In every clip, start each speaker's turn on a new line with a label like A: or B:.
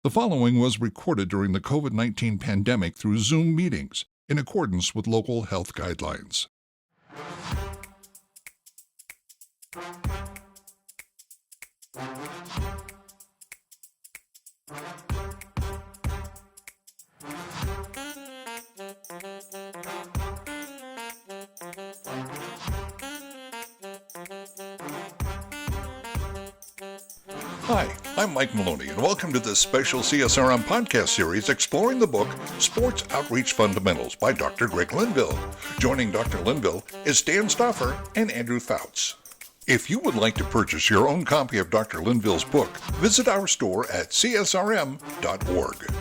A: The following was recorded during the COVID-19 pandemic through Zoom meetings in accordance with local health guidelines. Hi, I'm Mike Maloney, and welcome to this special CSRM podcast series exploring the book Sports Outreach Fundamentals by Dr. Greg Linville. Joining Dr. Linville is Dan Stoffer and Andrew Fouts. If you would like to purchase your own copy of Dr. Linville's book, visit our store at csrm.org.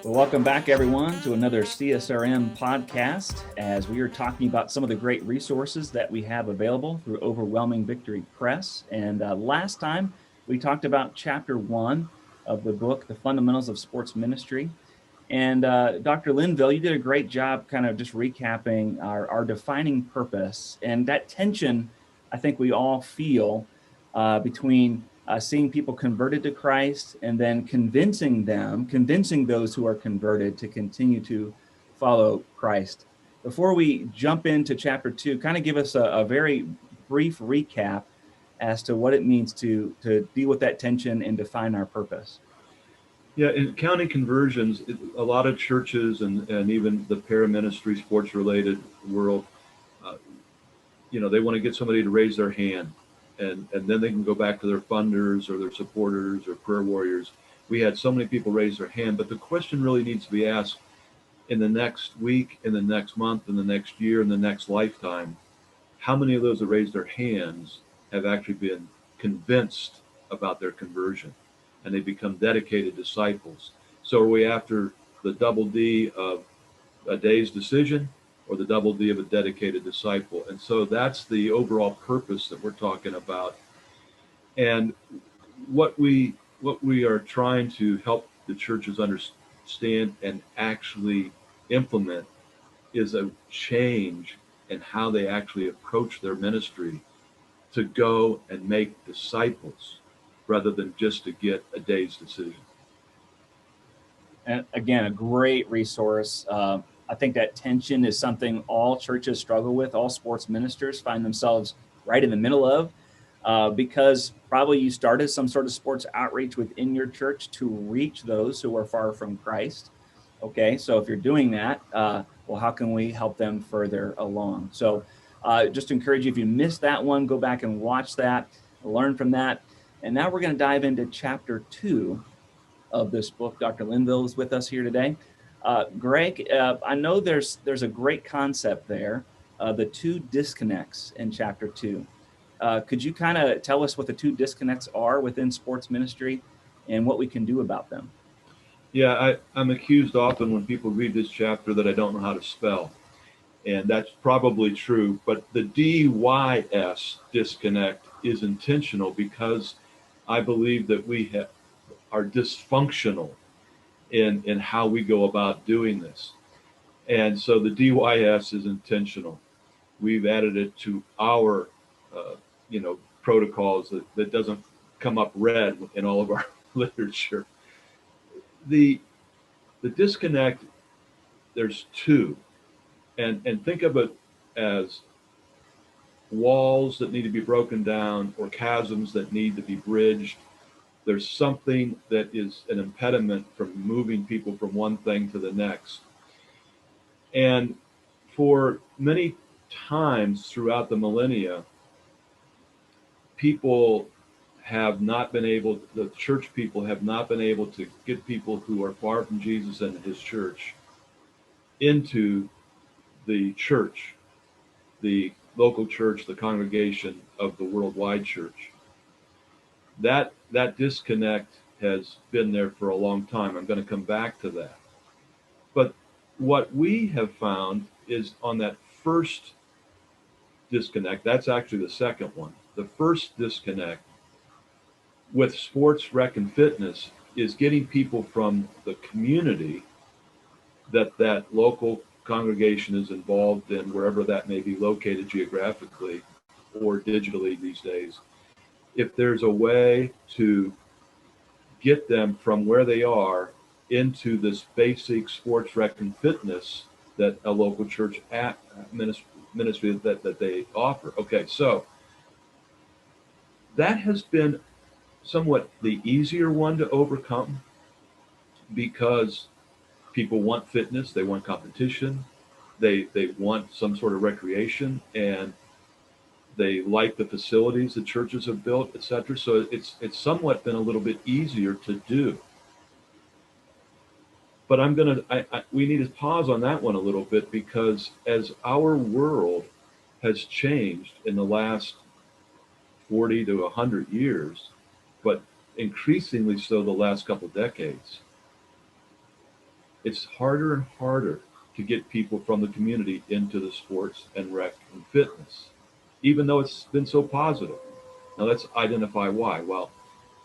B: Well, welcome back, everyone, to another CSRM podcast as we are talking about some of the great resources that we have available through Overwhelming Victory Press. And last time, we talked about Chapter 1 of the book, The Fundamentals of Sports Ministry. And Dr. Linville, you did a great job kind of just recapping our defining purpose. And that tension, I think we all feel between seeing people converted to Christ and then convincing those who are converted to continue to follow Christ. Before we jump into chapter 2, kind of give us a very brief recap as to what it means to deal with that tension and define our purpose.
C: Yeah, in counting conversions, a lot of churches and even the paraministry, sports-related world, they want to get somebody to raise their hand. And then they can go back to their funders or their supporters or prayer warriors. We had so many people raise their hand, but the question really needs to be asked in the next week, in the next month, in the next year, in the next lifetime, how many of those that raised their hands have actually been convinced about their conversion and they become dedicated disciples? So are we after the double D of a day's decision, or the double D of a dedicated disciple? And so that's the overall purpose that we're talking about. And what we are trying to help the churches understand and actually implement is a change in how they actually approach their ministry to go and make disciples rather than just to get a day's decision.
B: And again, a great resource. I think that tension is something all churches struggle with. All sports ministers find themselves right in the middle of, because probably you started some sort of sports outreach within your church to reach those who are far from Christ. Okay, so if you're doing that, well, how can we help them further along? So just encourage you, if you missed that one, go back and watch that, learn from that. And now we're going to dive into chapter 2 of this book. Dr. Linville is with us here today. Greg, I know there's a great concept there, the 2 disconnects in chapter 2. Could you kind of tell us what the 2 disconnects are within sports ministry and what we can do about them?
C: Yeah, I'm accused often when people read this chapter that I don't know how to spell. And that's probably true. But the DYS, disconnect, is intentional because I believe that we are dysfunctional in how we go about doing this. And so the DYS is intentional. We've added it to our, protocols that doesn't come up red in all of our literature. The disconnect, there's 2. And think of it as walls that need to be broken down or chasms that need to be bridged. There's something that is an impediment from moving people from one thing to the next. And for many times throughout the millennia, the church people have not been able to get people who are far from Jesus and his church into the church, the local church, the congregation of the worldwide church. That disconnect has been there for a long time. I'm going to come back to that. But what we have found is on that first disconnect, that's actually the second one. The first disconnect with sports, rec, and fitness is getting people from the community that local congregation is involved in, wherever that may be located geographically, or digitally these days, if there's a way to get them from where they are into this basic sports rec and fitness that a local church ministry that they offer. Okay, so that has been somewhat the easier one to overcome because people want fitness, they want competition, they want some sort of recreation, and they like the facilities the churches have built, etc. So it's somewhat been a little bit easier to do. But we need to pause on that one a little bit, because as our world has changed in the last 40 to 100 years, but increasingly so the last couple of decades, it's harder and harder to get people from the community into the sports and rec and fitness, even though it's been so positive. Now let's identify why. Well,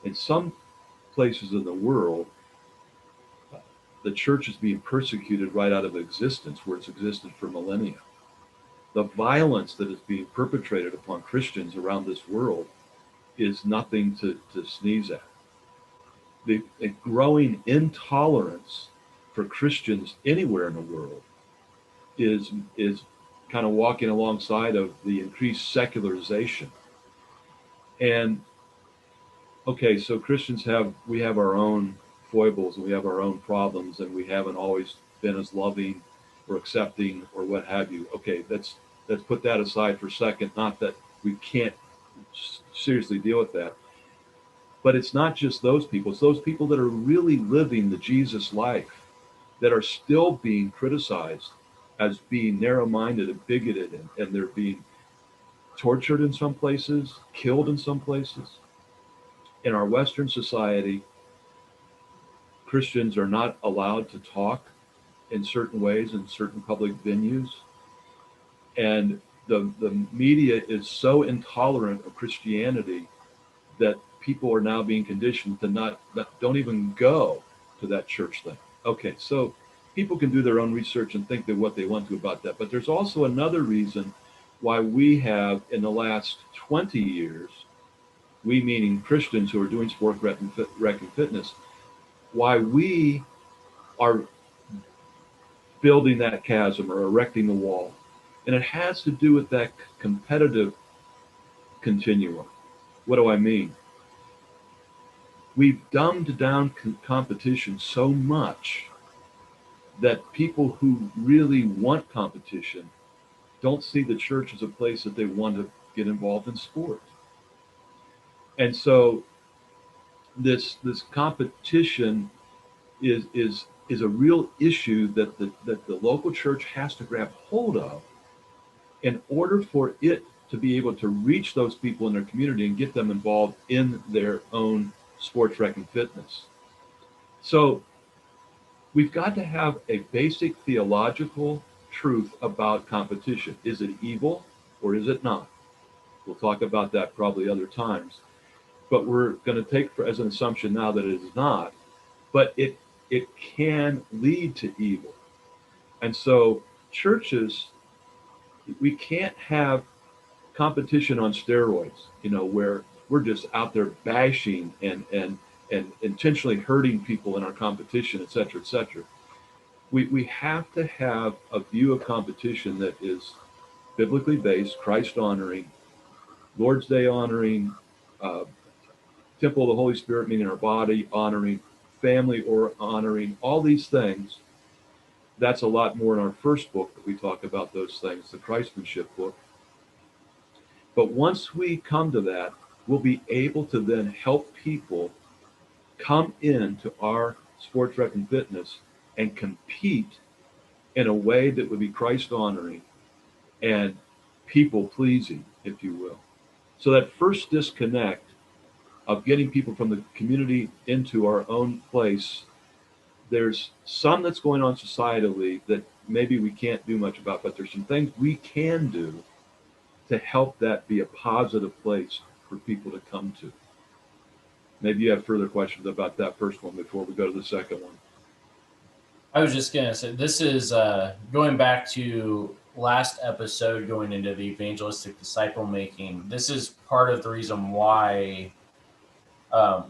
C: in some places in the world, the church is being persecuted right out of existence, where it's existed for millennia. The violence that is being perpetrated upon Christians around this world is nothing to sneeze at. The growing intolerance for Christians anywhere in the world is kind of walking alongside of the increased secularization. And okay, so we have our own foibles and we have our own problems, and we haven't always been as loving or accepting or what have you. Okay, let's put that aside for a second. Not that we can't seriously deal with that, but it's not just those people. It's those people that are really living the Jesus life that are still being criticized as being narrow-minded and bigoted, and they're being tortured in some places, killed in some places. In our Western society, Christians are not allowed to talk in certain ways in certain public venues. And the media is so intolerant of Christianity that people are now being conditioned to don't even go to that church thing. Okay, so people can do their own research and think that what they want to about that. But there's also another reason why we have, in the last 20 years, we meaning Christians who are doing sport rec and fitness, why we are building that chasm or erecting the wall. And it has to do with that competitive continuum. What do I mean? We've dumbed down competition so much that people who really want competition don't see the church as a place that they want to get involved in sport. And so this competition is a real issue that the local church has to grab hold of in order for it to be able to reach those people in their community and get them involved in their own sports rec and fitness. So we've got to have a basic theological truth about competition. Is it evil or is it not? We'll talk about that probably other times. But we're going to take as an assumption now that it is not. But it can lead to evil. And so churches, we can't have competition on steroids, where we're just out there bashing and intentionally hurting people in our competition, et cetera, et cetera. We have to have a view of competition that is biblically based, Christ honoring, Lord's Day honoring, temple of the Holy Spirit, meaning our body honoring, family or honoring, all these things. That's a lot more in our first book that we talk about those things, the Christmanship book. But once we come to that, we'll be able to then help people come into our sports rec and fitness and compete in a way that would be Christ honoring and people pleasing, if you will. So that first disconnect of getting people from the community into our own place, there's some that's going on societally that maybe we can't do much about, but there's some things we can do to help that be a positive place for people to come to. Maybe you have further questions about that first one before we go to the second one.
D: I was just going to say, this is going back to last episode going into the evangelistic disciple making, this is part of the reason why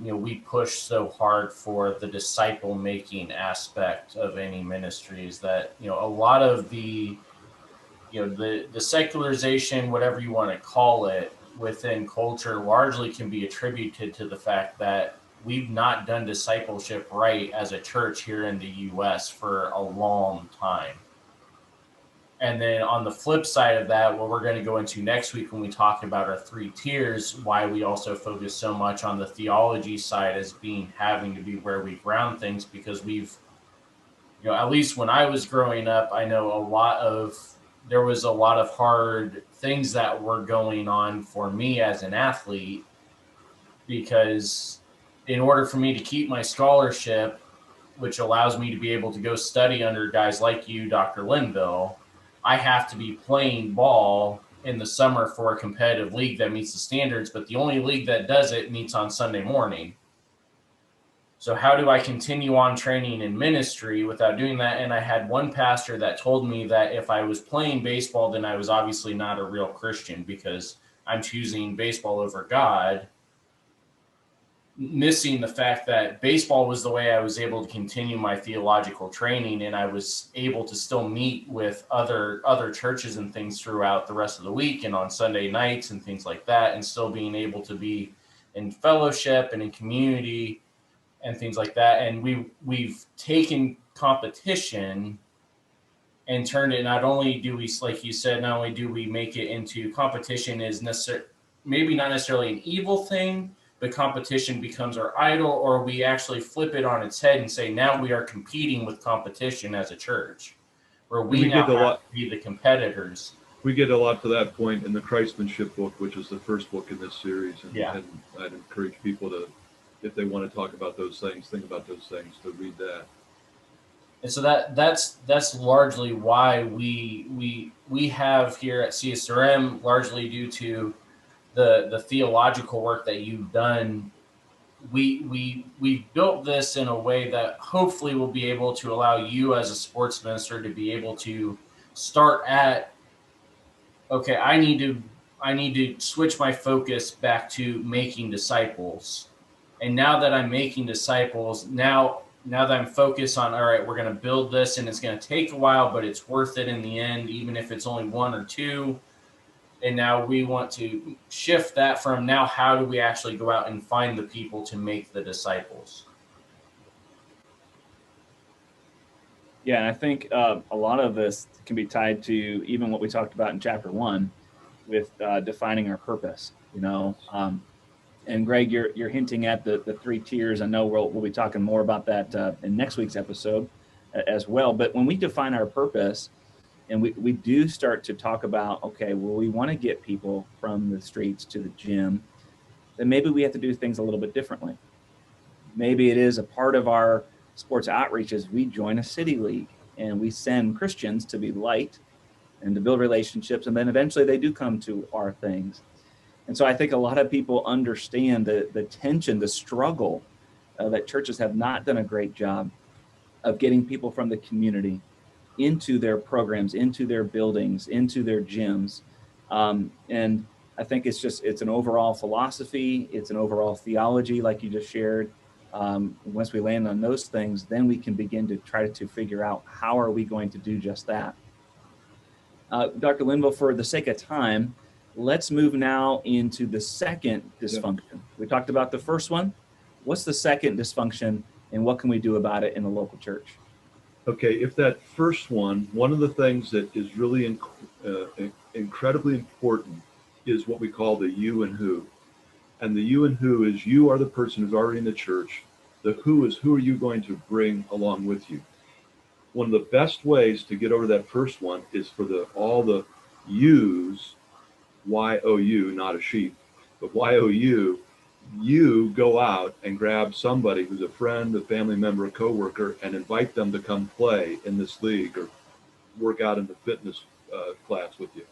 D: we push so hard for the disciple making aspect of any ministry. Is that a lot of the the secularization, whatever you want to call it, within culture largely can be attributed to the fact that we've not done discipleship right as a church here in the U.S. for a long time. And then on the flip side of that, what we're going to go into next week when we talk about our 3 tiers, why we also focus so much on the theology side as having to be where we ground things, because we've, at least when I was growing up, I know there was a lot of hard things that were going on for me as an athlete, because in order for me to keep my scholarship, which allows me to be able to go study under guys like you, Dr. Linville, I have to be playing ball in the summer for a competitive league that meets the standards, but the only league that does it meets on Sunday morning. So how do I continue on training in ministry without doing that? And I had one pastor that told me that if I was playing baseball, then I was obviously not a real Christian, because I'm choosing baseball over God, missing the fact that baseball was the way I was able to continue my theological training, and I was able to still meet with other churches and things throughout the rest of the week and on Sunday nights and things like that, and still being able to be in fellowship and in community and things like that. And we've taken competition and turned it, not only do we, like you said, not only do we make it into competition is maybe not necessarily an evil thing, but competition becomes our idol, or we actually flip it on its head and say, now we are competing with competition as a church, where we now have to be the competitors.
C: We get a lot to that point in the Christmanship book, which is the first book in this series. And I'd encourage people to, if they want to talk about those things, think about those things, to read that.
D: And so that's largely why we have here at CSRM, largely due to the theological work that you've done. We built this in a way that hopefully will be able to allow you as a sports minister to be able to start at, okay, I need to switch my focus back to making disciples. And now that I'm making disciples, now that I'm focused on, all right, we're going to build this, and it's going to take a while, but it's worth it in the end, even if it's only 1 or 2. And now we want to shift that from now, how do we actually go out and find the people to make the disciples?
B: Yeah, and I think a lot of this can be tied to even what we talked about in chapter 1 with defining our purpose, and Greg, you're hinting at the 3 tiers. I know we'll be talking more about that in next week's episode as well. But when we define our purpose, and we do start to talk about, okay, well, we want to get people from the streets to the gym, then maybe we have to do things a little bit differently. Maybe it is a part of our sports outreach is we join a city league and we send Christians to be light and to build relationships, and then eventually they do come to our things. And so I think a lot of people understand the tension, the struggle that churches have not done a great job of getting people from the community into their programs, into their buildings, into their gyms. And I think it's an overall philosophy. It's an overall theology, like you just shared. Once we land on those things, then we can begin to try to figure out how are we going to do just that. Dr. Linville, for the sake of time, let's move now into the second dysfunction. Yeah. We talked about the first one. What's the second dysfunction, and what can we do about it in the local church?
C: Okay, if that first one of the things that is really incredibly important is what we call the you and who. And the you and who is, you are the person who's already in the church. The who is, who are you going to bring along with you? One of the best ways to get over that first one is for all the yous, Y-O-U, not a sheep, but Y-O-U, you go out and grab somebody who's a friend, a family member, a coworker, and invite them to come play in this league or work out in the fitness class with you.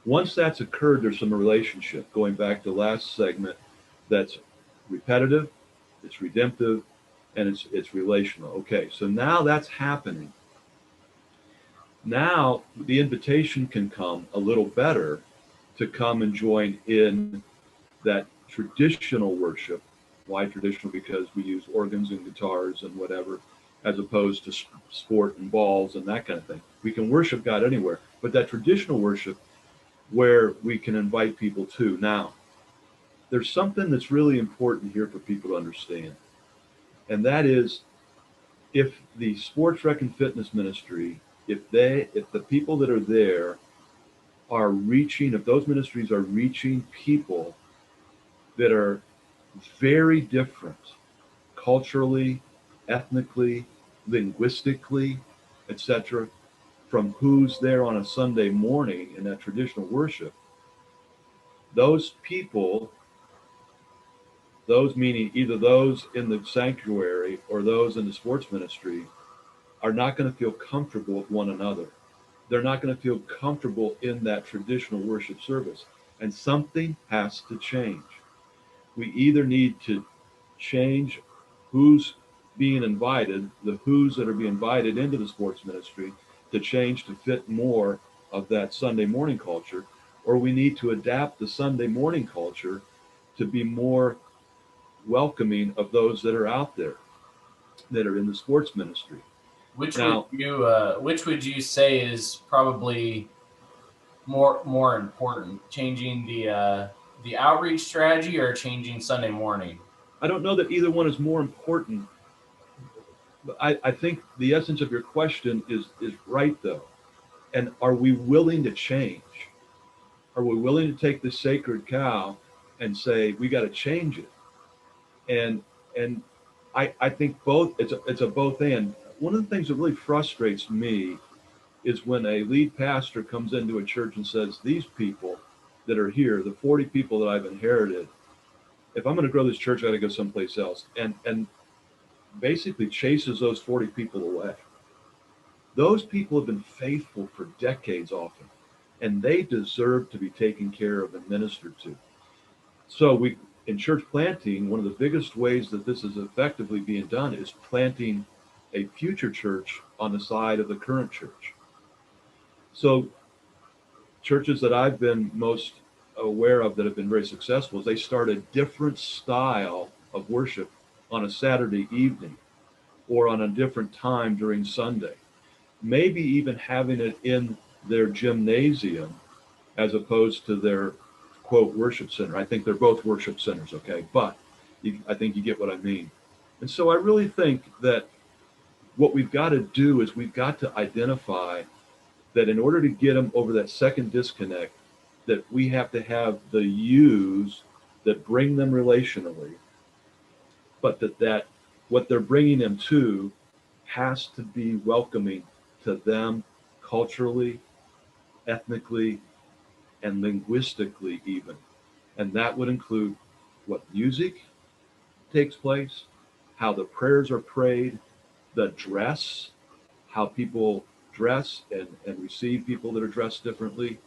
C: Once that's occurred, there's some relationship, going back to last segment, that's repetitive, it's redemptive, and it's relational. Okay, so now that's happening. Now the invitation can come a little better to come and join in that traditional worship. Why traditional? Because we use organs and guitars and whatever, as opposed to sport and balls and that kind of thing. We can worship God anywhere, but that traditional worship where we can invite people to. Now, there's something that's really important here for people to understand, and that is if the sports rec and fitness ministry, if the people that are there are reaching, if those ministries are reaching people that are very different culturally, ethnically, linguistically, etc., from who's there on a Sunday morning in that traditional worship, those people, those meaning either those in the sanctuary or those in the sports ministry, are not going to feel comfortable with one another. They're not going to feel comfortable in that traditional worship service. And something has to change. We either need to change who's being invited, the who's that are being invited into the sports ministry, to change to fit more of that Sunday morning culture, or we need to adapt the Sunday morning culture to be more welcoming of those that are out there that are in the sports ministry.
D: Which
C: Now,
D: which would you say is probably more important, changing the outreach strategy or changing Sunday morning?
C: I don't know that either one is more important. But I think the essence of your question is right though. And are we willing to change? Are we willing to take the sacred cow and say we got to change it? And I think both it's a both and. One of the things that really frustrates me is when a lead pastor comes into a church and says, these people that are here, the 40 people that I've inherited, if I'm going to grow this church, I got to go someplace else. And basically chases those 40 people away. Those people have been faithful for decades often, and they deserve to be taken care of and ministered to. So we, in church planting, one of the biggest ways that this is effectively being done is planting a future church on the side of the current church. So churches that I've been most aware of that have been very successful is they start a different style of worship on a Saturday evening or on a different time during Sunday. Maybe even having it in their gymnasium as opposed to their quote worship center. I think they're both worship centers, okay? But I think you get what I mean. And so I really think that what we've got to do is we've got to identify that in order to get them over that second disconnect, that we have to have the yous that bring them relationally, but that what they're bringing them to has to be welcoming to them culturally, ethnically, and linguistically even. And that would include what music takes place, how the prayers are prayed, the dress, how people dress and receive people that are dressed differently,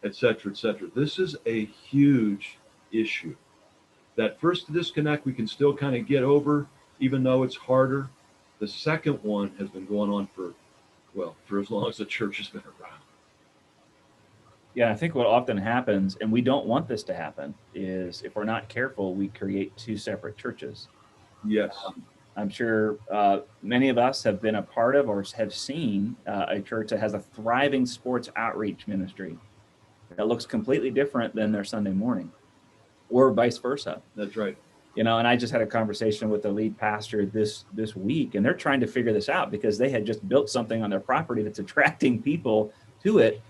C: et cetera, et cetera. This is a huge issue. That first disconnect we can still kind of get over, even though it's harder. The second one has been going on for as long as the church has been around.
B: Yeah, I think what often happens, and we don't want this to happen, is if we're not careful, we create two separate churches.
C: Yes.
B: I'm sure many of us have been a part of or have seen a church that has a thriving sports outreach ministry that looks completely different than their Sunday morning, or vice versa.
C: That's right.
B: You know, and I just had a conversation with the lead pastor this week, and they're trying to figure this out because they had just built something on their property that's attracting people to it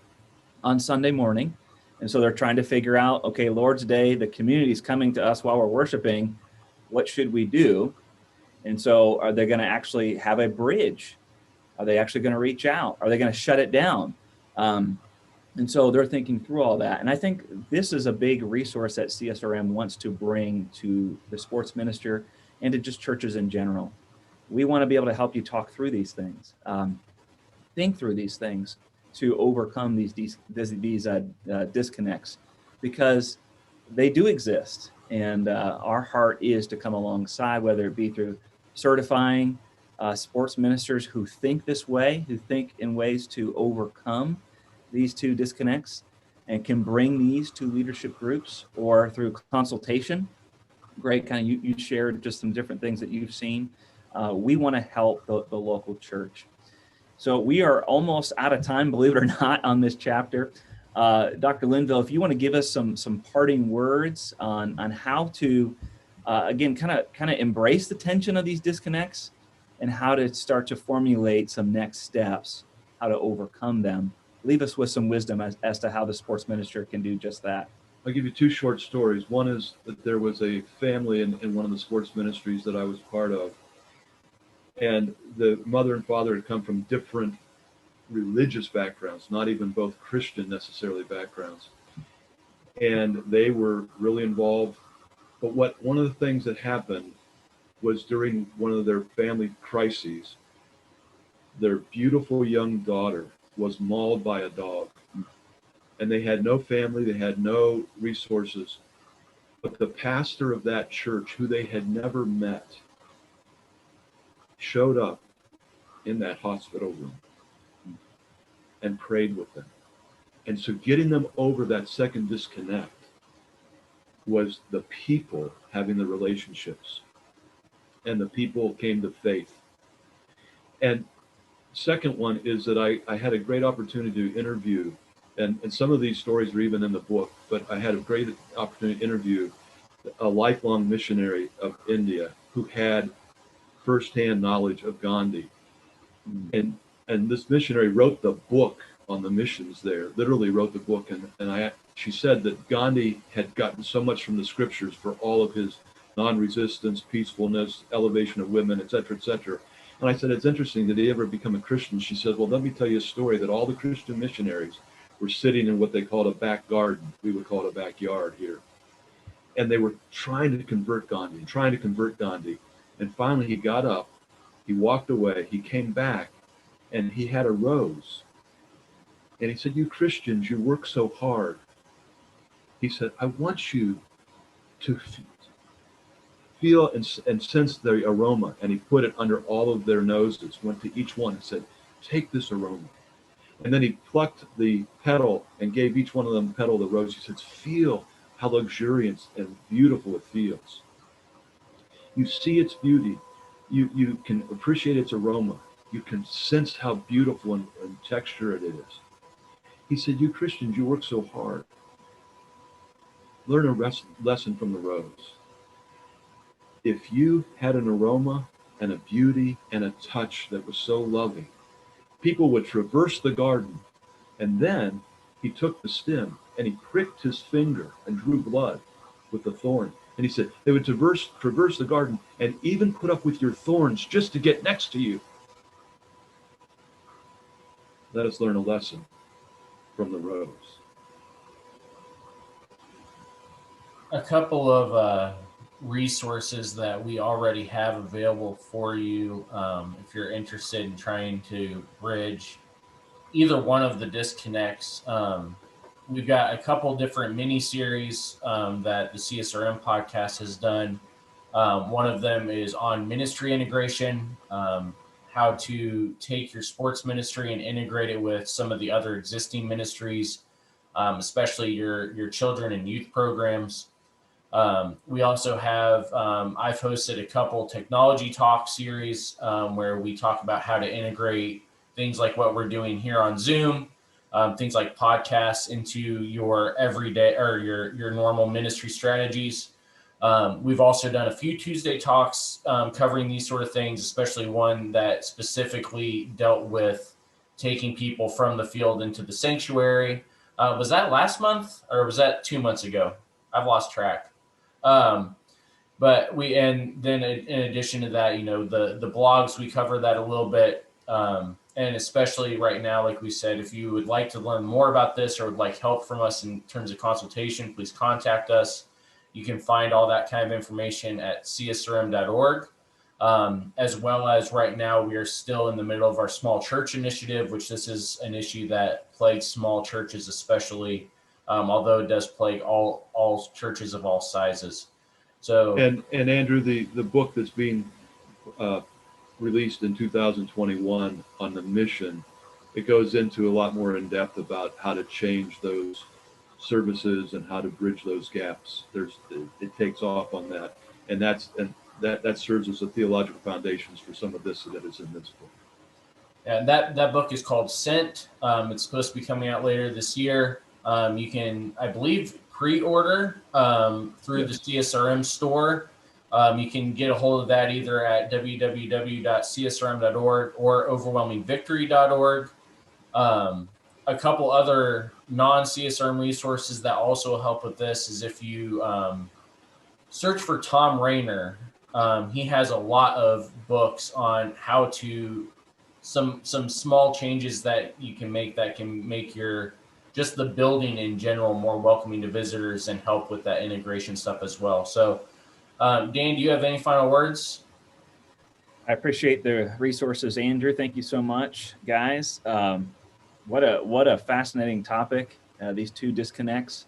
B: on Sunday morning. And so they're trying to figure out, okay, Lord's Day, the community's coming to us while we're worshiping. What should we do? And so are they going to actually have a bridge? Are they actually going to reach out? Are they going to shut it down? And so they're thinking through all that. And I think this is a big resource that CSRM wants to bring to the sports minister and to just churches in general. We want to be able to help you talk through these things, think through these things to overcome these disconnects, because they do exist. And our heart is to come alongside, whether it be through certifying, sports ministers who think this way, who think in ways to overcome these two disconnects and can bring these to leadership groups or through consultation. Greg, kind of you shared just some different things that you've seen. We want to help the local church. So we are almost out of time, believe it or not, on this chapter. Dr. Linville, if you want to give us some parting words on how to, again, kind of embrace the tension of these disconnects and how to start to formulate some next steps, how to overcome them. Leave us with some wisdom as to how the sports minister can do just that.
C: I'll give you two short stories. One is that there was a family in one of the sports ministries that I was part of, and the mother and father had come from different religious backgrounds, not even both Christian necessarily backgrounds. And they were really involved. But one of the things that happened was during one of their family crises, their beautiful young daughter was mauled by a dog. And they had no family, they had no resources. But the pastor of that church, who they had never met, showed up in that hospital room and prayed with them. And so getting them over that second disconnect was the people having the relationships, and the people came to faith. And second one is that I had a great opportunity to interview, and some of these stories are even in the book, but I had a great opportunity to interview a lifelong missionary of India who had firsthand knowledge of Gandhi. And this missionary wrote the book on the missions there, literally wrote the book. And she said that Gandhi had gotten so much from the scriptures for all of his non-resistance, peacefulness, elevation of women, et cetera, et cetera. And I said, it's interesting, did he ever become a Christian? She said, well, let me tell you a story that all the Christian missionaries were sitting in what they called a back garden. We would call it a backyard here. And they were trying to convert Gandhi. And finally he got up, he walked away, he came back, and he had a rose. And he said, you Christians, you work so hard. He said, I want you to feel and sense the aroma. And he put it under all of their noses, went to each one and said, take this aroma. And then he plucked the petal and gave each one of them a petal of the rose. He said, feel how luxuriant and beautiful it feels. You see its beauty. You can appreciate its aroma. You can sense how beautiful and texture it is. He said, you Christians, you work so hard. Learn a lesson from the rose. If you had an aroma and a beauty and a touch that was so loving, people would traverse the garden. And then he took the stem and he pricked his finger and drew blood with the thorn. And he said, they would traverse the garden and even put up with your thorns just to get next to you. Let us learn a lesson from the rose.
D: A couple of resources that we already have available for you if you're interested in trying to bridge either one of the disconnects. We've got a couple different mini-series that the CSRM podcast has done. One of them is on ministry integration, how to take your sports ministry and integrate it with some of the other existing ministries, especially your children and youth programs. We also have, I've hosted a couple technology talk series where we talk about how to integrate things like what we're doing here on Zoom, things like podcasts into your everyday or your normal ministry strategies. We've also done a few Tuesday talks covering these sort of things, especially one that specifically dealt with taking people from the field into the sanctuary. Was that last month or was that 2 months ago? I've lost track. But and then in addition to that, the blogs, we cover that a little bit. And especially right now, like we said, if you would like to learn more about this or would like help from us in terms of consultation, please contact us. You can find all that kind of information at csrm.org. As well as right now, we are still in the middle of our small church initiative, which this is an issue that plagues small churches, especially, although it does plague all churches of all sizes. So
C: and Andrew, the book that's being released in 2021 on the mission, it goes into a lot more in depth about how to change those services and how to bridge those gaps. It takes off on that, and that serves as a theological foundations for some of this that is in this book.
D: And that book is called Sent. It's supposed to be coming out later this year. You can, I believe, pre-order through the CSRM store. You can get a hold of that either at www.csrm.org or overwhelmingvictory.org. A couple other non-CSRM resources that also help with this is if you search for Tom Rayner. He has a lot of books on how to some small changes that you can make your just the building in general more welcoming to visitors and help with that integration stuff as well. So, Dan, do you have any final words?
B: I appreciate the resources, Andrew. Thank you so much, guys. What a fascinating topic. These two disconnects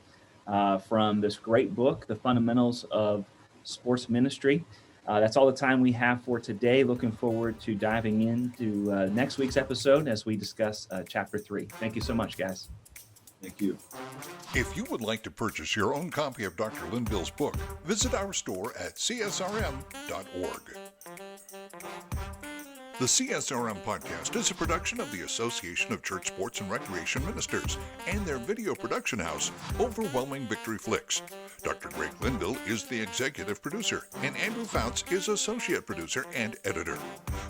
B: from this great book, The Fundamentals of Sports Ministry. That's all the time we have for today. Looking forward to diving into next week's episode as we discuss Chapter 3. Thank you so much, guys.
C: Thank you.
A: If you would like to purchase your own copy of Dr. Linville's book, visit our store at csrm.org. The CSRM podcast is a production of the Association of Church Sports and Recreation Ministers and their video production house, Overwhelming Victory Flicks. Dr. Greg Linville is the executive producer, and Andrew Fouts is associate producer and editor.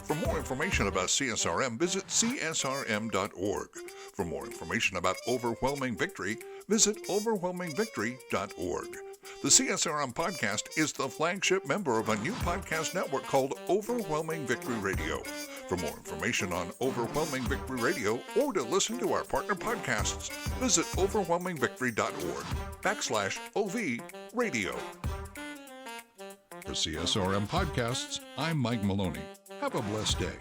A: For more information about CSRM, visit csrm.org. For more information about Overwhelming Victory, visit overwhelmingvictory.org. The CSRM podcast is the flagship member of a new podcast network called Overwhelming Victory Radio. For more information on Overwhelming Victory Radio or to listen to our partner podcasts, visit overwhelmingvictory.org/OV radio. For CSRM Podcasts, I'm Mike Maloney. Have a blessed day.